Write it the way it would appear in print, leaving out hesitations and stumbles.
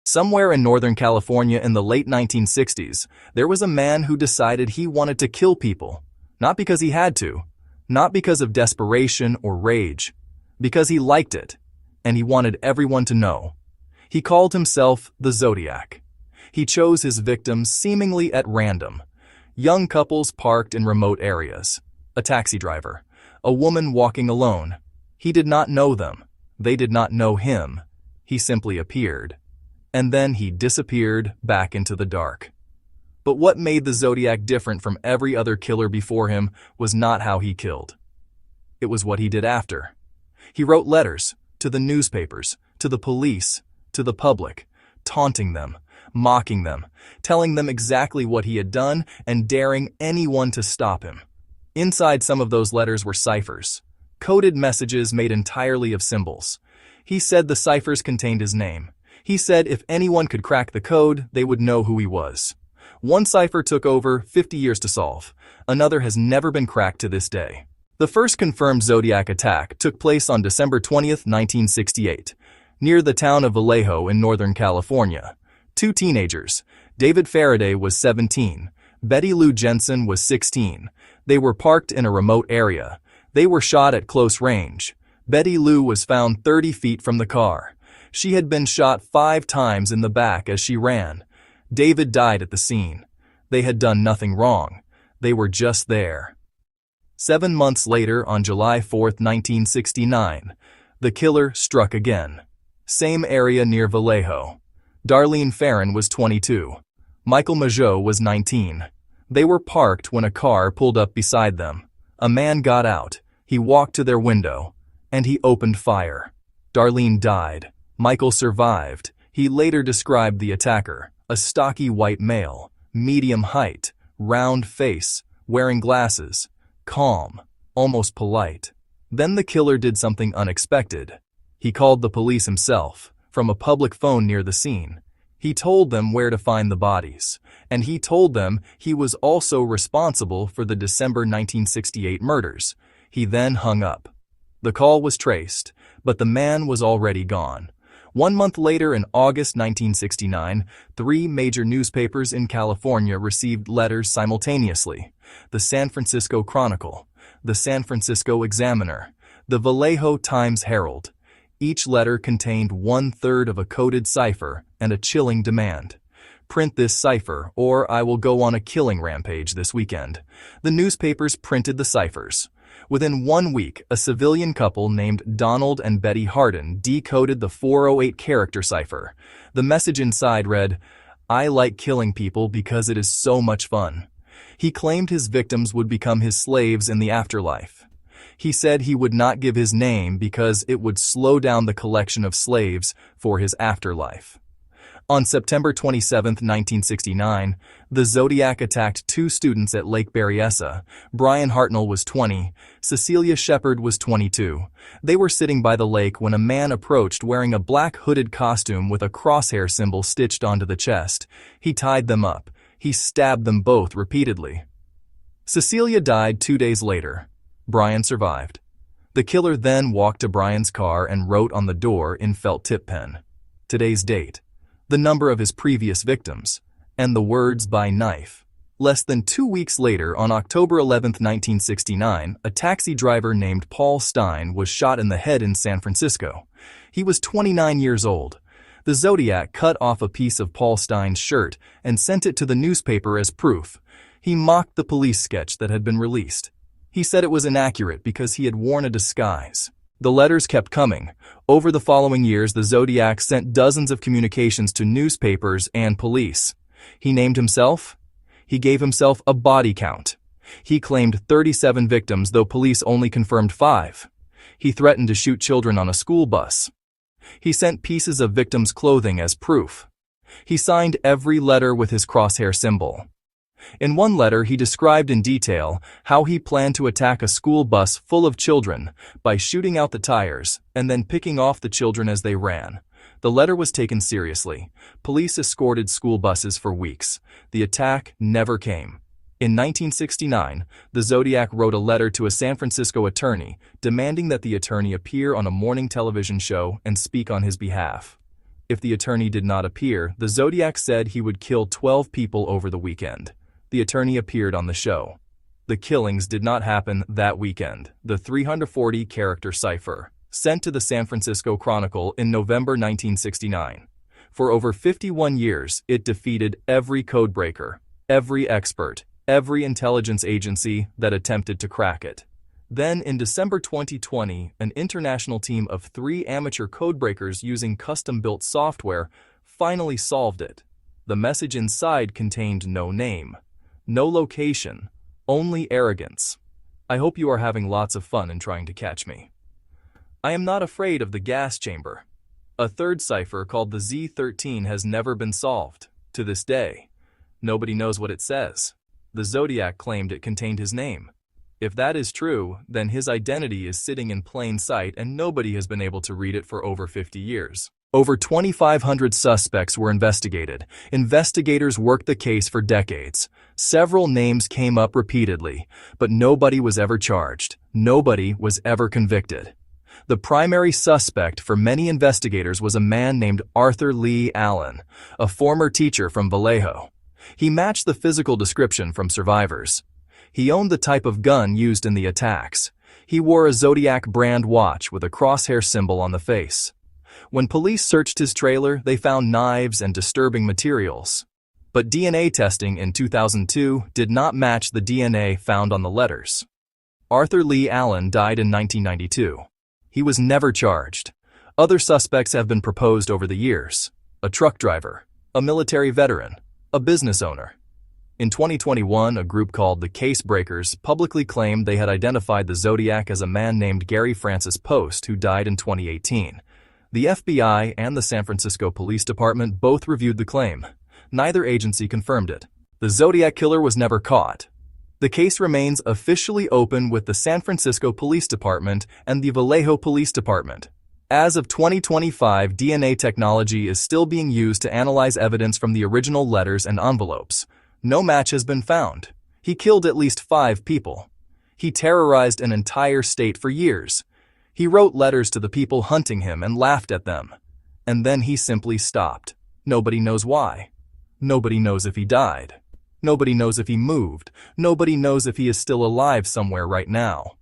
Somewhere in Northern California in the late 1960s, there was a man who decided he wanted to kill people, not because he had to, not because of desperation or rage, because he liked it, and he wanted everyone to know. He called himself the Zodiac. He chose his victims seemingly at random. Young couples parked in remote areas, a taxi driver, a woman walking alone. He did not know them. They did not know him. He simply appeared. And then he disappeared back into the dark. But what made the Zodiac different from every other killer before him was not how he killed. It was what he did after. He wrote letters to the newspapers, to the police, to the public, taunting them, mocking them, telling them exactly what he had done and daring anyone to stop him. Inside some of those letters were ciphers, coded messages made entirely of symbols. He said the ciphers contained his name. He said if anyone could crack the code, they would know who he was. One cipher took over 50 years to solve. Another has never been cracked to this day. The first confirmed Zodiac attack took place on December 20th, 1968, near the town of Vallejo in Northern California. Two teenagers, David Faraday was 17, Betty Lou Jensen was 16. They were parked in a remote area. They were shot at close range. Betty Lou was found 30 feet from the car. She had been shot 5 times in the back as she ran. David died at the scene. They had done nothing wrong. They were just there. 7 months later, on July 4th, 1969, the killer struck again. Same area near Vallejo. Darlene Ferrin was 22. Michael Mageau was 19. They were parked when a car pulled up beside them. A man got out. He walked to their window, and he opened fire. Darlene died. Michael survived. He later described the attacker, a stocky white male, medium height, round face, wearing glasses, calm, almost polite. Then the killer did something unexpected. He called the police himself, from a public phone near the scene. He told them where to find the bodies, and he told them he was also responsible for the December 1968 murders. He then hung up. The call was traced, but the man was already gone. 1 month later, in August 1969, 3 major newspapers in California received letters simultaneously: the San Francisco Chronicle, the San Francisco Examiner, the Vallejo Times-Herald. Each letter contained 1/3 of a coded cipher and a chilling demand: print this cipher, or I will go on a killing rampage this weekend. The newspapers printed the ciphers. Within 1 week, a civilian couple named Donald and Betty Hardin decoded the 408 character cipher. The message inside read, "I like killing people because it is so much fun." He claimed his victims would become his slaves in the afterlife. He said he would not give his name because it would slow down the collection of slaves for his afterlife. On September 27, 1969, the Zodiac attacked 2 students at Lake Berryessa. Brian Hartnell was 20. Cecilia Shepard was 22. They were sitting by the lake when a man approached wearing a black hooded costume with a crosshair symbol stitched onto the chest. He tied them up. He stabbed them both repeatedly. Cecilia died 2 days later. Brian survived. The killer then walked to Brian's car and wrote on the door in felt tip pen today's date, the number of his previous victims, and the words "by knife." Less than 2 weeks later, on October 11, 1969, a taxi driver named Paul Stein was shot in the head in San Francisco. He was 29 years old. The Zodiac cut off a piece of Paul Stein's shirt and sent it to the newspaper as proof. He mocked the police sketch that had been released. He said it was inaccurate because he had worn a disguise. The letters kept coming. Over the following years, the Zodiac sent dozens of communications to newspapers and police. He named himself. He gave himself a body count. He claimed 37 victims, though police only confirmed 5. He threatened to shoot children on a school bus. He sent pieces of victims' clothing as proof. He signed every letter with his crosshair symbol. In one letter, he described in detail how he planned to attack a school bus full of children by shooting out the tires and then picking off the children as they ran. The letter was taken seriously. Police escorted school buses for weeks. The attack never came. In 1969, the Zodiac wrote a letter to a San Francisco attorney demanding that the attorney appear on a morning television show and speak on his behalf. If the attorney did not appear, the Zodiac said he would kill 12 people over the weekend. The attorney appeared on the show. The killings did not happen that weekend. The 340-character cipher, sent to the San Francisco Chronicle in November 1969. For over 51 years, it defeated every codebreaker, every expert, every intelligence agency that attempted to crack it. Then, in December 2020, an international team of 3 amateur codebreakers using custom-built software finally solved it. The message inside contained no name, no location, only arrogance. I hope you are having lots of fun in trying to catch me. I am not afraid of the gas chamber. A third cipher called the Z13 has never been solved. To this day, nobody knows what it says. The Zodiac claimed it contained his name. If that is true, then his identity is sitting in plain sight and nobody has been able to read it for over 50 years. Over 2,500 suspects were investigated. Investigators worked the case for decades. Several names came up repeatedly, but nobody was ever charged. Nobody was ever convicted. The primary suspect for many investigators was a man named Arthur Lee Allen, a former teacher from Vallejo. He matched the physical description from survivors. He owned the type of gun used in the attacks. He wore a Zodiac brand watch with a crosshair symbol on the face. When police searched his trailer, they found knives and disturbing materials. But DNA testing in 2002 did not match the DNA found on the letters. Arthur Lee Allen died in 1992. He was never charged. Other suspects have been proposed over the years: a truck driver, a military veteran, a business owner. In 2021, a group called the Case Breakers publicly claimed they had identified the Zodiac as a man named Gary Francis Post, who died in 2018. The FBI and the San Francisco Police Department both reviewed the claim. Neither agency confirmed it. The Zodiac killer was never caught. The case remains officially open with the San Francisco Police Department and the Vallejo Police Department. As of 2025, DNA technology is still being used to analyze evidence from the original letters and envelopes. No match has been found. He killed at least 5 people. He terrorized an entire state for years. He wrote letters to the people hunting him and laughed at them. And then he simply stopped. Nobody knows why. Nobody knows if he died. Nobody knows if he moved. Nobody knows if he is still alive somewhere right now.